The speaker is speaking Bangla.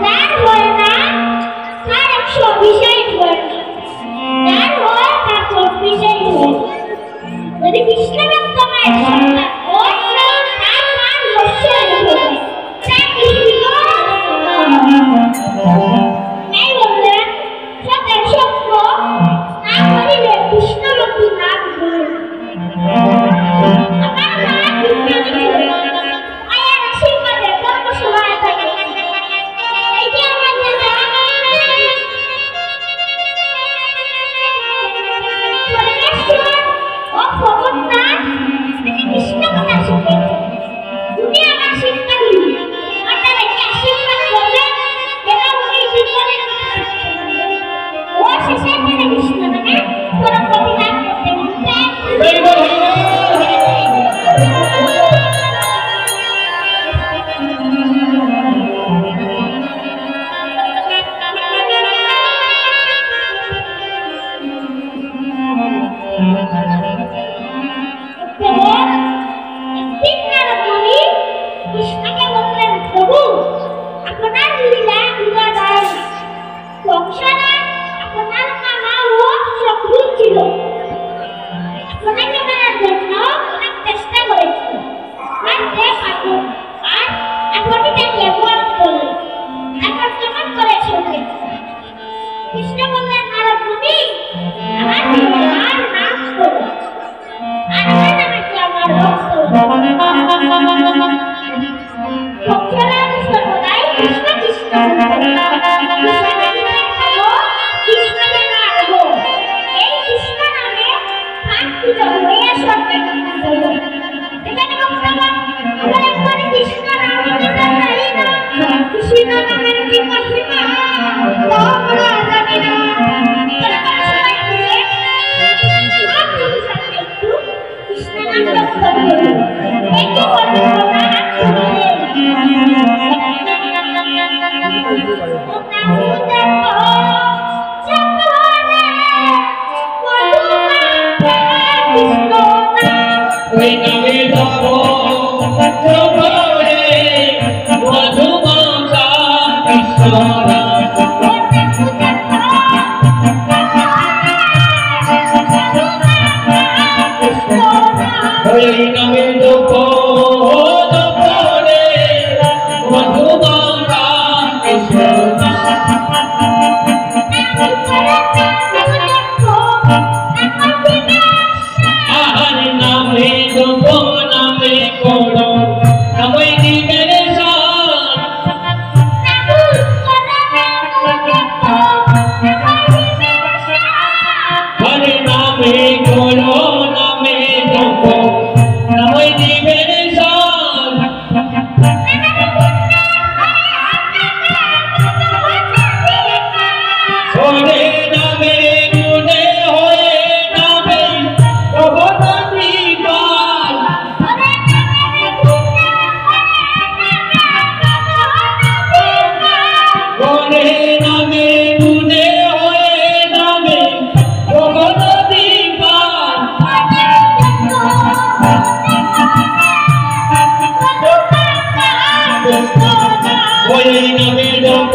যার হয় না তার 120 হয় না, যার হয় তার 24 হয়। যদি কৃষ্ণ ভক্ত মায়ের সন্তান হয় তার মান অবশ্যই হবে। তার কৃষ্ণ নাই বললেন সতের সত্য না করিলে কৃষ্ণ ভক্তি লাভ হয়। আমার মা কৃষ্ণ ছিল মায়ের আশীর্বাদে কর্মসভায় থাকে। এই যে আমার দাদা পরমেশ্বর ও ভগবান তিনি কৃষ্ণ কথা শিখেছেন। তুমি আমার শিক্ষাগুলি মাতা রেখে আশীর্বাদ করবেন যেন উনি জীবনের ও শেষে তিনি কৃষ্ণ নামে পরম গতি লাভ করতে পারবেন। একদিন নারদ মুনি কৃষ্ণকে বললেন, প্রভু আপনার লীলা বিদায় সংসারে আপনার নানা ও শত্রু ছিল, আপনাকে মারার জন্য অনেক চেষ্টা করেছিল, আর আপনি তাকে বধ করলেন। এখন কেমন করে শুনবে? কৃষ্ণ বললেন, নারদ মুনি আমার নাম করো, আর আমার নামে কি আমার ভক্ত ভক্তরা সর্বদাই কৃষ্ণ কৃষ্ণ কৃষ্ণকে মারব। এই কৃষ্ণ নামে প্রার্থিত হয়ে স্বর্গে গমন করব। এখানে ভক্তগণ আমরা একবারে কৃষ্ণ নামে জানি না, কৃষ্ণ নামের কি মহিমা আমরা জানি না। কৃষ্ণ নাম জপ করব, এই কি করব না ওই নামে জপ জপ রে মধুমাতা কৃষ্ণ ওই নামে জপ জপ রে মধুমাতা কৃষ্ণ আর নামে জপ নামে করো সবাই দিবের সাথ আর নামে করো নামে জপ সবাই দিবের সাথ ওরে নামে গুণে হয়ে নামে ভগবতী গান ওরে নামে গুণে হয়ে নামে ভগবতী গান ওই নামে জপ